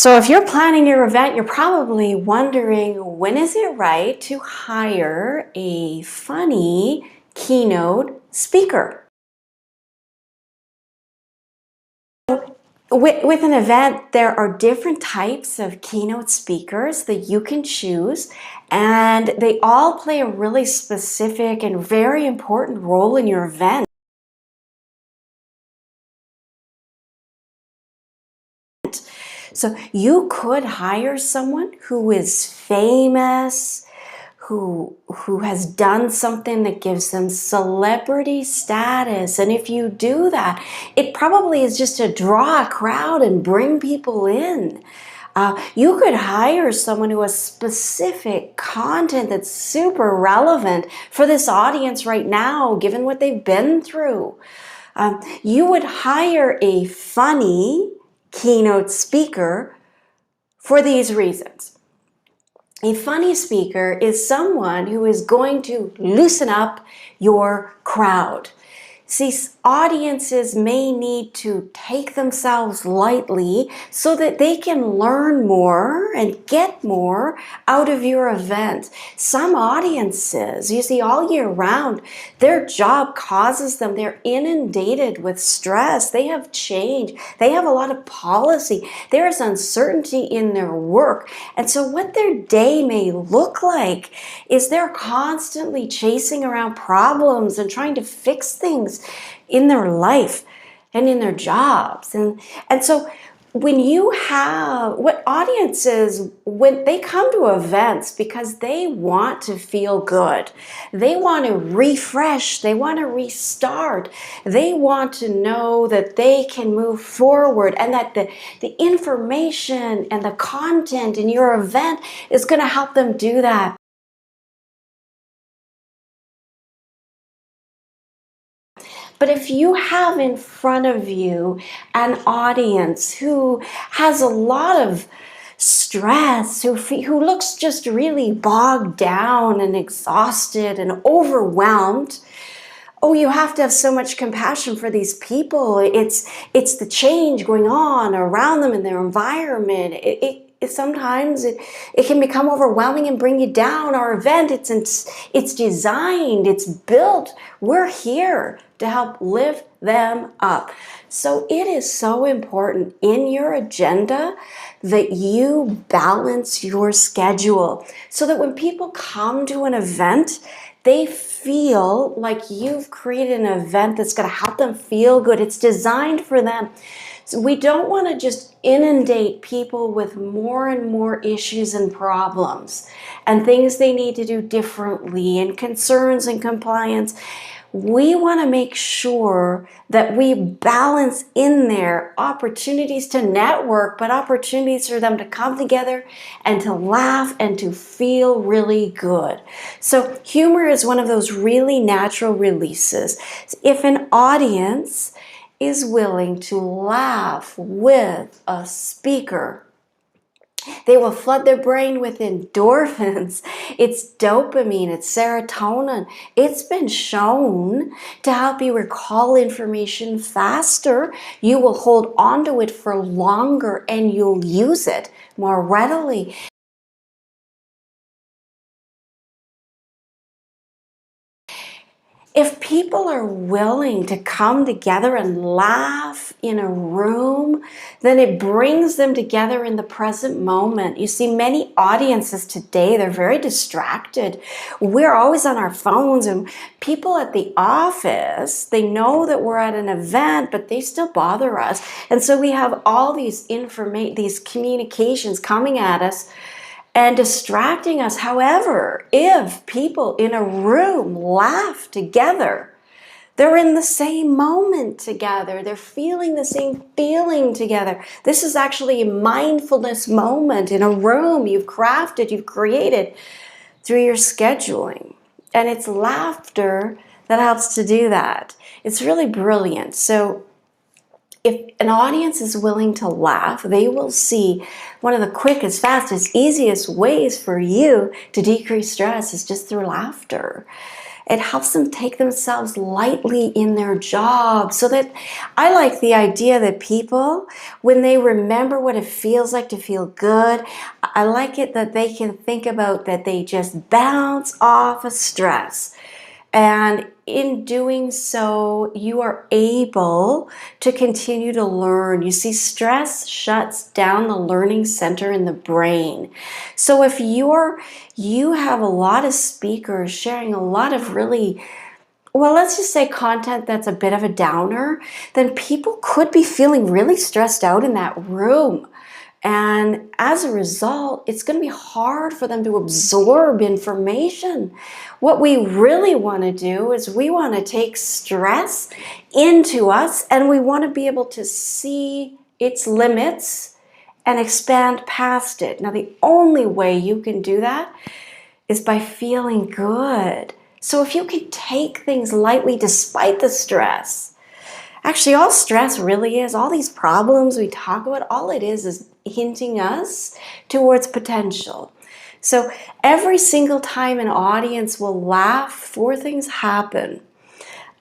So if you're planning your event, you're probably wondering, when is it right to hire a funny keynote speaker? With an event, there are different types of keynote speakers that you can choose, and they all play a really specific and very important role in your event. So you could hire someone who is famous, who has done something that gives them celebrity status. And if you do that, it probably is just to draw a crowd and bring people in. You could hire someone who has specific content that's super relevant for this audience right now, given what they've been through. You would hire a funny keynote speaker for these reasons. A funny speaker is someone who is going to loosen up your crowd. See, audiences may need to take themselves lightly so that they can learn more and get more out of your event. Some audiences, you see, all year round, their job causes them, they're inundated with stress. They have change. They have a lot of policy. There is uncertainty in their work. And so what their day may look like is they're constantly chasing around problems and trying to fix things in their life and in their jobs. And so when you have what audiences, when they come to events because they want to feel good, they want to refresh, they want to restart, they want to know that they can move forward and that the information and the content in your event is going to help them do that. But if you have in front of you an audience who has a lot of stress, who looks just really bogged down and exhausted and overwhelmed, oh, you have to have so much compassion for these people. It's the change going on around them in their environment. Sometimes it can become overwhelming and bring you down. Our event, it's designed, it's built. We're here to help lift them up. So it is so important in your agenda that you balance your schedule so that when people come to an event, they feel like you've created an event that's going to help them feel good. It's designed for them. So we don't want to just inundate people with more and more issues and problems and things they need to do differently and concerns and compliance. We want to make sure that we balance in there opportunities to network, but opportunities for them to come together and to laugh and to feel really good. So humor is one of those really natural releases. If an audience is willing to laugh with a speaker, they will flood their brain with endorphins. It's dopamine, it's serotonin. It's been shown to help you recall information faster. You will hold on to it for longer and you'll use it more readily. If people are willing to come together and laugh in a room, then it brings them together in the present moment. You see, many audiences today, they're very distracted. We're always on our phones, and people at the office, they know that we're at an event, but they still bother us. And so we have all these communications coming at us and distracting us. However, if people in a room laugh together, they're in the same moment together. They're feeling the same feeling together. This is actually a mindfulness moment in a room you've crafted, you've created through your scheduling. And it's laughter that helps to do that. It's really brilliant. So if an audience is willing to laugh, they will see one of the quickest, fastest, easiest ways for you to decrease stress is just through laughter. It helps them take themselves lightly in their job. So that I like the idea that people, when they remember what it feels like to feel good, I like it that they can think about that they just bounce off of stress. And in doing so, you are able to continue to learn. You see, stress shuts down the learning center in the brain. So if you have a lot of speakers sharing a lot of really, well, let's just say content that's a bit of a downer, then people could be feeling really stressed out in that room. And as a result, it's going to be hard for them to absorb information. What we really want to do is we want to take stress into us, and we want to be able to see its limits and expand past it. Now, the only way you can do that is by feeling good. So if you can take things lightly despite the stress, actually, all stress really is, all these problems we talk about, all it is hinting us towards potential. So every single time an audience will laugh, four things happen.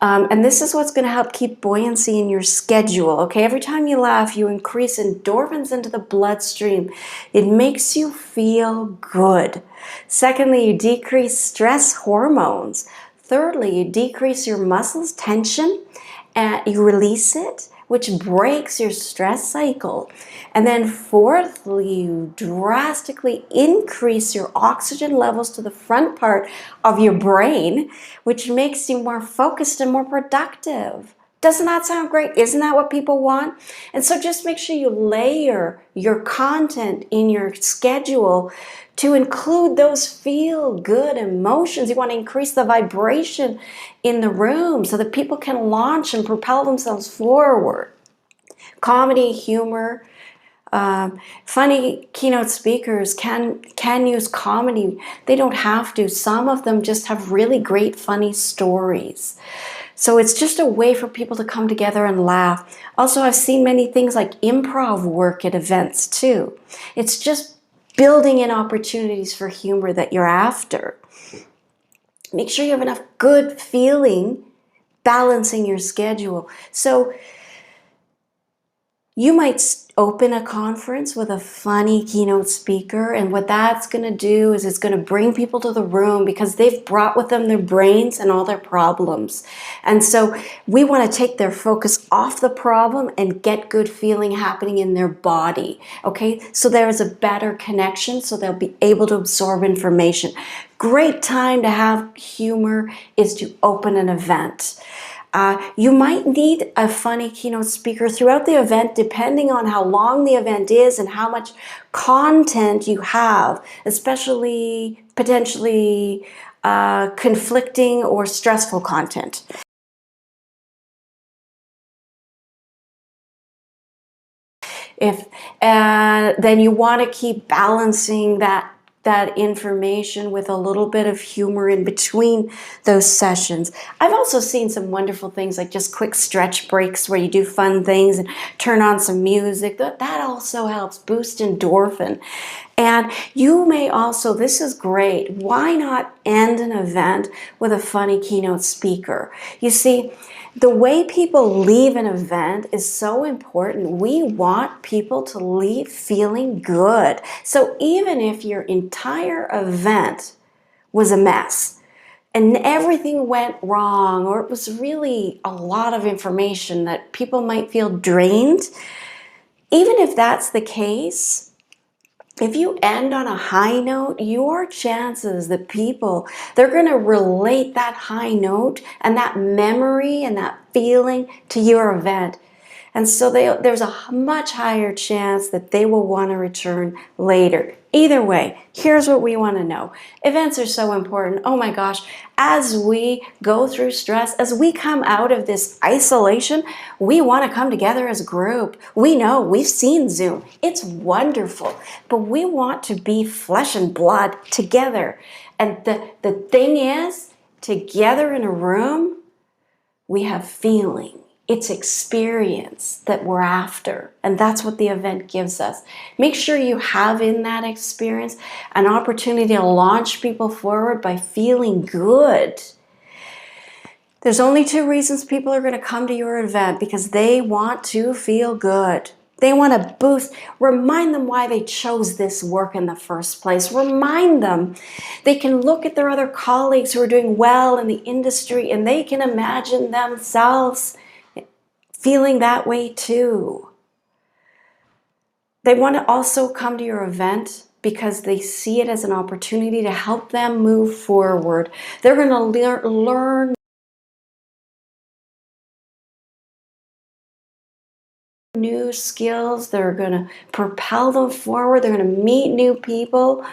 And this is what's going to help keep buoyancy in your schedule. Okay, every time you laugh, you increase endorphins into the bloodstream. It makes you feel good. Secondly, you decrease stress hormones. Thirdly, you decrease your muscles tension and you release it, which breaks your stress cycle. And then fourthly, you drastically increase your oxygen levels to the front part of your brain, which makes you more focused and more productive. Doesn't that sound great? Isn't that what people want? And so just make sure you layer your content in your schedule to include those feel-good emotions. You want to increase the vibration in the room so that people can launch and propel themselves forward. Comedy, humor, funny keynote speakers can use comedy. They don't have to. Some of them just have really great funny stories. So it's just a way for people to come together and laugh. Also, I've seen many things like improv work at events too. It's just building in opportunities for humor that you're after. Make sure you have enough good feeling balancing your schedule. So you might open a conference with a funny keynote speaker, and what that's going to do is it's going to bring people to the room because they've brought with them their brains and all their problems. And so we want to take their focus off the problem and get good feeling happening in their body. Okay, so there is a better connection, so they'll be able to absorb information. Great time to have humor is to open an event. You might need a funny keynote speaker throughout the event, depending on how long the event is and how much content you have, especially potentially conflicting or stressful content. Then you want to keep balancing that information with a little bit of humor in between those sessions. I've also seen some wonderful things like just quick stretch breaks where you do fun things and turn on some music. That also helps boost endorphin. And you may also, this is great, why not end an event with a funny keynote speaker? You see, the way people leave an event is so important. We want people to leave feeling good. So even if your entire event was a mess and everything went wrong, or it was really a lot of information that people might feel drained, even if that's the case, if you end on a high note, your chances that people, they're going to relate that high note and that memory and that feeling to your event. And so there's a much higher chance that they will want to return later. Either way, here's what we want to know. Events are so important. Oh my gosh, as we go through stress, as we come out of this isolation, we want to come together as a group. We know, we've seen Zoom. It's wonderful, but we want to be flesh and blood together. And the thing is, together in a room, we have feeling. It's experience that we're after, and that's what the event gives us. Make sure you have in that experience an opportunity to launch people forward by feeling good. There's only two reasons people are going to come to your event: because they want to feel good. They want to boost, remind them why they chose this work in the first place. Remind them they can look at their other colleagues who are doing well in the industry and they can imagine themselves feeling that way too. They want to also come to your event because they see it as an opportunity to help them move forward. They're going to learn new skills that are going to propel them forward. They're going to meet new people,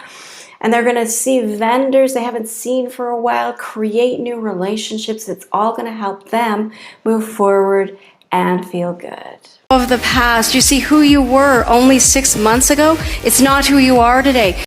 and they're going to see vendors they haven't seen for a while, create new relationships. It's all going to help them move forward and feel good. Of the past, you see who you were only 6 months ago. It's not who you are today.